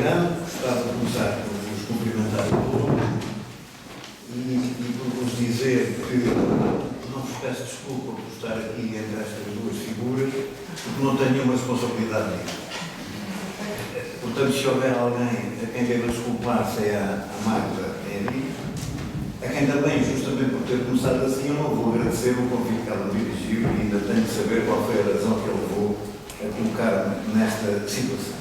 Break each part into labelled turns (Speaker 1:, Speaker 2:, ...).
Speaker 1: grande. Gostava de começar por vos cumprimentar a todos e por vos dizer que não vos peço desculpa por estar aqui entre estas duas figuras, porque não tenho nenhuma responsabilidade nisso. Portanto, se houver alguém a quem deva desculpar-se é a Magda Henrique, a quem também, justamente por ter começado assim, eu não vou agradecer o convite que ela me dirigiu e ainda tenho de saber qual foi a razão que ele levou a colocar-me nesta situação.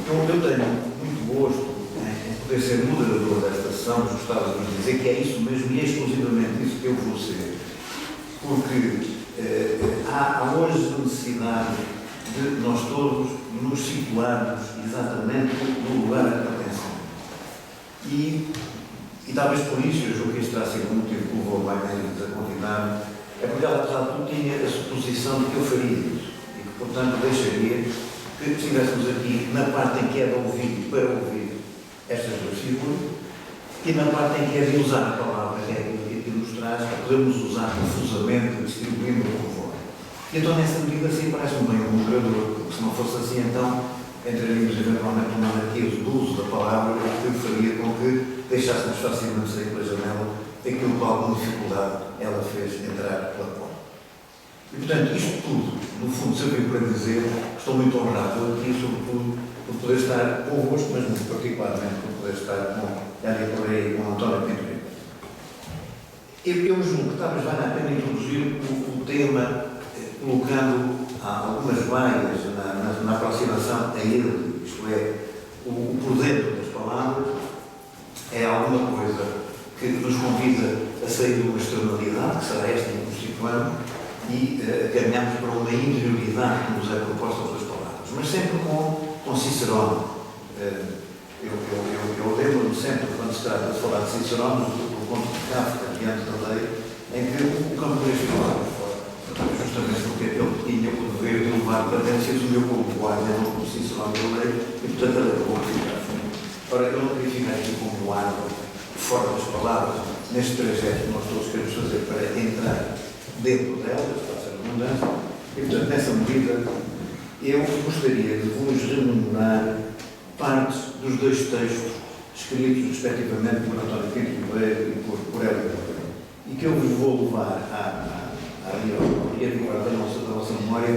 Speaker 1: Eu tenho muito gosto em poder ser moderador desta sessão, mas gostava de vos dizer que é isso mesmo e é exclusivamente isso que eu vou ser, porque há hoje necessidade de nós todos nos situarmos exatamente no lugar a que pertencemos. E talvez por isso, eu julgo que este terá sido o motivo que levou mais menos a convidar-me, é porque ela, apesar de tudo, tinha a suposição de que eu faria isso e que, portanto, deixaria que estivéssemos aqui na parte em que é de ouvir para ouvir estas duas figuras e na parte em que é de usar a palavra, que é aquilo que aqui nos traz, para podermos usar confusamente, distribuindo o conforme. E então, nessa medida, assim, parece-me bem um moderador, porque se não fosse assim, então, entraríamos eventualmente numa anarquia do uso da palavra, o que faria com que deixássemos facilmente sair pela janela aquilo que, com alguma dificuldade, ela fez entrar pela porta. E, portanto, isto tudo, no fundo, serviu para dizer que estou muito honrado aqui, sobretudo, por poder estar convosco, mas muito particularmente por poder estar com Hélia Correia e com António Pinto. Eu julgo que talvez valha a pena introduzir o tema, colocando algumas vaias na aproximação a ele, isto é, o por dentro das palavras, é alguma coisa que nos convida a sair de uma externalidade, que será esta que constituamos, e caminhamos para uma interioridade que nos é proposta pelas palavras, mas sempre com Cicerone. Eu lembro-me sempre, quando se trata de falar de Cicerone, do conto de Kafka, diante da lei, em que o camponês ficava fora, justamente porque ele tinha o dever de levar patências, o meu como guarda, não como Cicerone da lei, e portanto ele acabou de ficar fora. Ora, eu não queria ficar aqui como árbol, fora das palavras, neste trajeto que nós todos queremos fazer para entrar dentro delas, para ser redundância, e portanto, nessa medida, eu gostaria de vos rememorar partes dos dois textos escritos, respectivamente, por António Pinto Ribeiro e por Hélia Correia, e que eu vos vou levar a avivar da nossa memória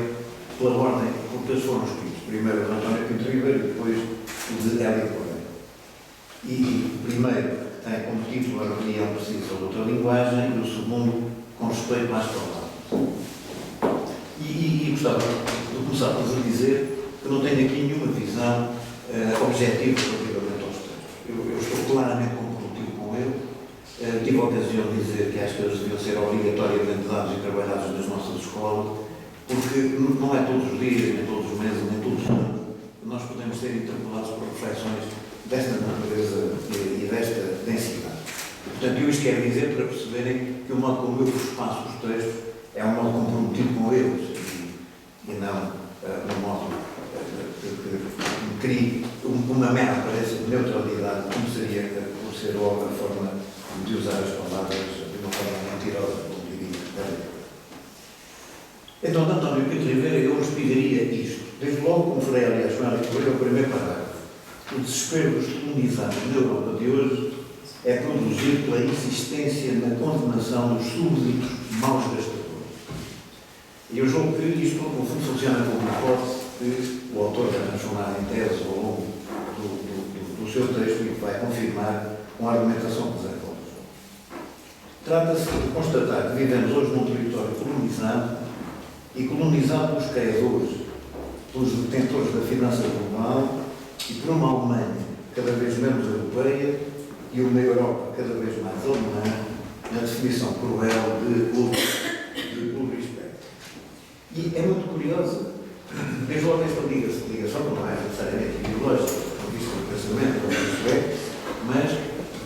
Speaker 1: pela ordem, porque eles foram escritos. Primeiro o de António Pinto Ribeiro e depois o de Hélia Correia. E o primeiro tem como título a reunião precisa de outra linguagem e o segundo com respeito às palavras. E gostava de começar por vos dizer que não tenho aqui nenhuma visão objetiva relativamente aos textos. Eu estou claramente comprometido com ele. Tive a ocasião de dizer que acho que eles deviam ser obrigatoriamente dados e trabalhados nas nossas escolas, porque não é todos os dias, nem todos os meses, nem todos os anos, que nós podemos ser interpelados por reflexões desta natureza e desta densidade. E, portanto, eu isto quero dizer para perceberem que o modo como eu vos passo os textos é um modo comprometido com eles e não um modo que crie uma mera aparência de neutralidade, como seria por ser logo a forma de usar as palavras de uma forma mentirosa, como diria. Então, de António Pinto Ribeiro, eu vos pediria isto. Desde logo, como farei, aliás, com Hélia Correia, o primeiro parágrafo. O desespero dos colonizados na Europa de hoje é produzido pela insistência na condenação dos súbditos maus gastadores. E eu julgo que isto, no fundo, funciona como uma hipótese que o autor vai transformar em tese ao longo do seu texto e que vai confirmar com a argumentação que desenvolve. Trata-se de constatar que vivemos hoje num território colonizado e colonizado pelos criadores, pelos detentores da finança global e por uma Alemanha cada vez menos europeia e uma Europa cada vez mais alemã, na definição cruel de respeito. E é muito curiosa, desde logo esta ligação que não é necessariamente ideológica, do vista do pensamento, do respeito, mas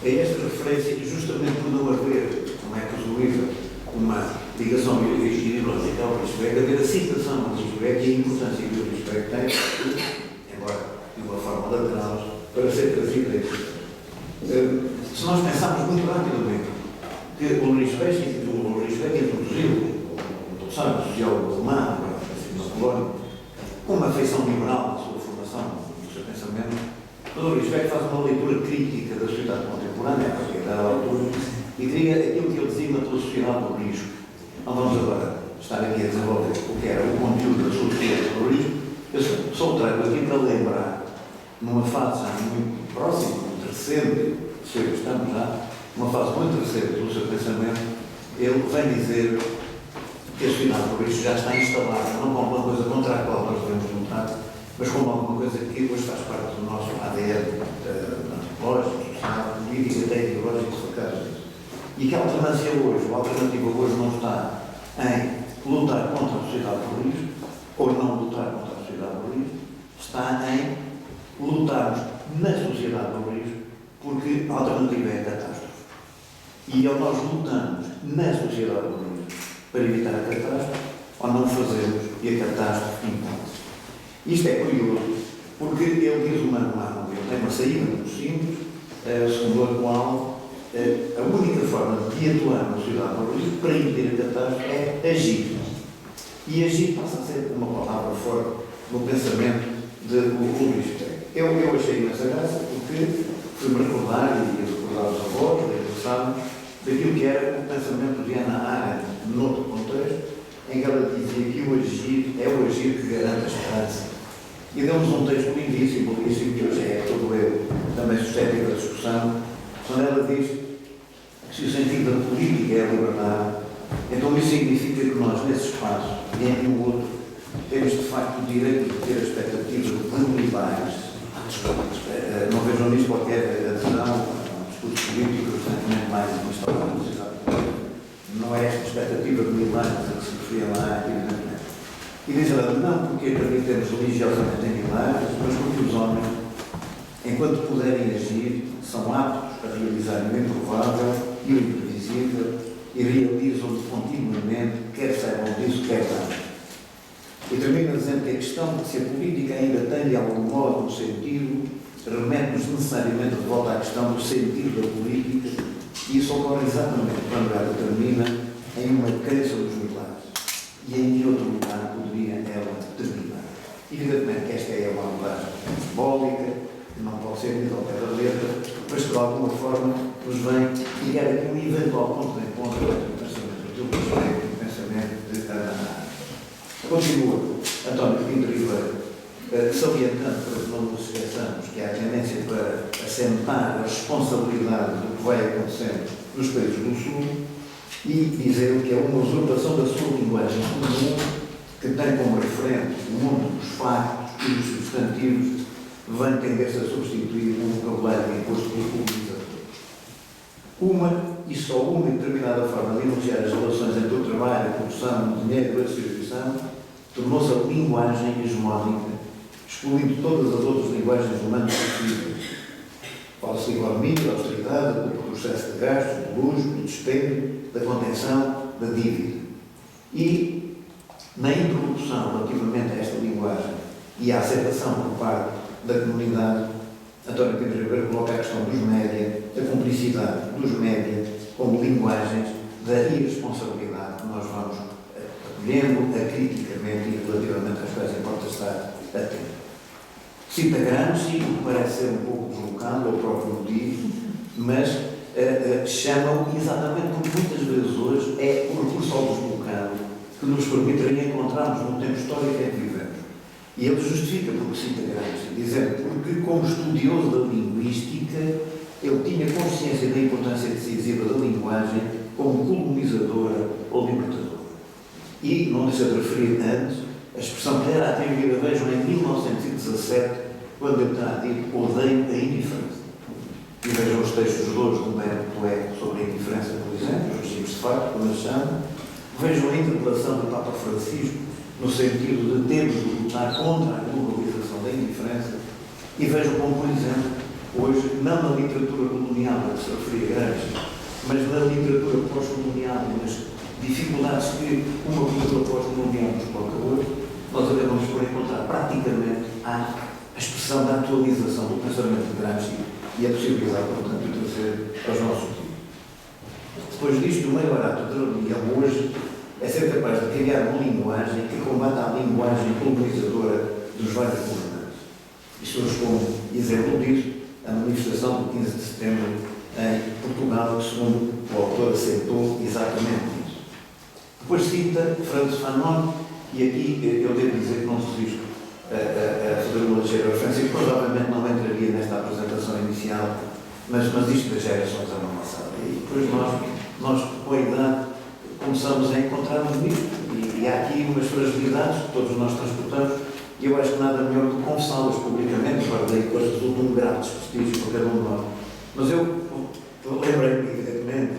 Speaker 1: é esta referência, justamente por não haver, como é que resolvível, uma ligação ideológica ao respeito, haver a citação ao respeito e a importância que o respeito tem, embora de uma forma lateral, para ser trazida a este. Se nós pensarmos muito rapidamente que o respeito introduziu, como sabe, o sociólogo alemão, na Polónia, com uma afeição liberal na sua formação, no seu pensamento, Mas o Rispect faz uma leitura crítica da sociedade contemporânea, a partir da altura, e cria aquilo que ele designa pela sociedade do risco. Não vamos agora estar aqui a desenvolver o que era o conteúdo da sua sociedade do risco. Eu só trago aqui para lembrar, numa fase já muito próxima, muito recente, estamos já, numa fase muito recente do seu pensamento, ele vem dizer que a sociedade do risco já está instalada, não como uma coisa contra a qual nós devemos lutar, mas como alguma coisa que hoje faz parte do nosso ADN antropológico, social, político, até ideológico, se for caso disso. E que a alternância hoje, a alternativa hoje não está em lutar contra a sociedade do risco, ou não lutar contra a sociedade do risco, está em lutarmos na sociedade do risco, porque a alternativa é a catástrofe. E ou nós lutamos na sociedade do risco para evitar a catástrofe, ou não fazemos e a catástrofe impõe-se. Isto é curioso, porque ele diz o manual, ele tem uma saída muito simples, segundo a qual a única forma de atuar na sociedade do risco para impedir a catástrofe é agir. E agir passa a ser uma palavra forte no pensamento de Luís Freire. Eu achei imensa graça porque fui-me recordar, e recordar os avós, daquilo que era o pensamento de Hannah Arendt, noutro contexto, em que ela dizia que o agir é o agir que garante a esperança. E deu-nos um texto lindíssimo, que hoje é todo eu também suscetível da discussão, quando ela diz que se o sentido da política é a liberdade, então isso significa que nós, nesse espaço e em nenhum outro, temos de facto o direito de ter a expectativa de milagres. Não vejam nisso qualquer adesão a um discurso político recentemente mais instalado na sociedade. Não é esta expectativa de milagres a que se referia lá, evidentemente. E diz ela, não porque acreditemos religiosamente em milagres, mas porque os homens, enquanto puderem agir, são aptos a realizar o improvável e o imprevisível e realizam continuamente, quer saibam disso, quer não. E termina dizendo que a questão de se a política ainda tem de algum modo um sentido remete-nos necessariamente de volta à questão do sentido da política, e isso ocorre exatamente quando ela termina em uma crença dos milagres. E em que outro lugar poderia ela terminar? Evidentemente que esta é uma abordagem simbólica, que não pode ser dita ao pé da letra, mas que de alguma forma nos vem criar aqui um eventual ponto de encontro entre o pensamento do Rispect e o pensamento de Hannah Arendt. Continua António Pinto Ribeiro, salientando, para que não nos esqueçamos, que há a tendência para assentar a responsabilidade do que vai acontecendo nos países do Sul, e dizer que é uma usurpação da sua linguagem comum, que tem como referente o mundo dos factos e dos substantivos, vem tender-se a substituir um vocabulário imposto pelo colonizador. Uma, e só uma determinada forma de enunciar as relações entre o trabalho, a produção, o dinheiro e a distribuição, tornou-se a linguagem hegemónica, excluindo todas as outras linguagens humanas possíveis. Fala-se de economia, da austeridade, do processo de gasto, do luxo, do dispêndio, da contenção, da dívida. E, na introdução relativamente a esta linguagem e à aceitação por parte da comunidade, António Pinto Ribeiro coloca a questão dos média, a cumplicidade dos média, como linguagens da irresponsabilidade que nós vamos acolhendo acriticamente e relativamente às quais importa estar atento. Cita Gramsci, o que parece ser um pouco deslocado, ou próprio o diz, mas chamam exatamente porque muitas vezes hoje é o recurso ao deslocado que nos permite reencontrarmos no tempo histórico em que vivemos. E ele justifica porque cita Gramsci, dizendo porque, como estudioso da linguística, ele tinha consciência da importância decisiva da linguagem como colonizadora ou libertadora. E não deixa de referir antes a expressão que era atribuída, vejam, em 1917, quando ele terá dito odeio a indiferença. E vejam os textos de hoje do Humberto Eco sobre a indiferença, por exemplo, os regimes de facto, como eles chamam. Vejam a interpelação do Papa Francisco, no sentido de termos de lutar contra a globalização da indiferença. E vejam como, por exemplo, hoje, não na literatura colonial a que se referia Gramsci, mas na literatura pós-colonial, nas dificuldades que uma cultura pós-colonial nos coloca hoje, nós acabamos por encontrar praticamente a expressão da atualização do pensamento de Gramsci e a possibilidade, portanto, de trazer aos nossos dias. Depois disto, o maior ato de rebelião hoje é ser capaz de criar uma linguagem que combata a linguagem colonizadora dos vários governantes. E surge como exemplo disso, a manifestação do 15 de setembro em Portugal, que, segundo o autor, aceitou exatamente isso. Depois cita Franz Fanon, e aqui eu devo dizer que não resisto a fazer uma ligeira referência, que provavelmente não entraria nesta apresentação inicial, mas isto das gerações a não passada. E depois nós, com a idade, começamos a encontrar-nos nisto, e há aqui umas fragilidades que todos nós transportamos, e eu acho que nada melhor do que confessá-las publicamente, agora daí depois resulta um grau de desprestígio para cada um de nós. Mas eu lembrei-me, evidentemente,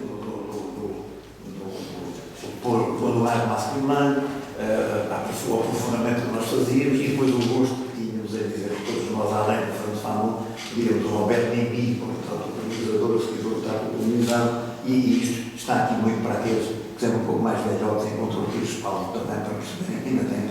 Speaker 1: do ar masculino, o aprofundamento que nós fazíamos, e depois o gosto que tínhamos a dizer que todos nós, além do Franz Fanon, diríamos o Roberto Nemi, portanto, o colonizador, o escritor que está colonizado, e isto está aqui muito para aqueles que são um pouco mais velhotes, encontram aqui o espalho também para perceberem que ainda têm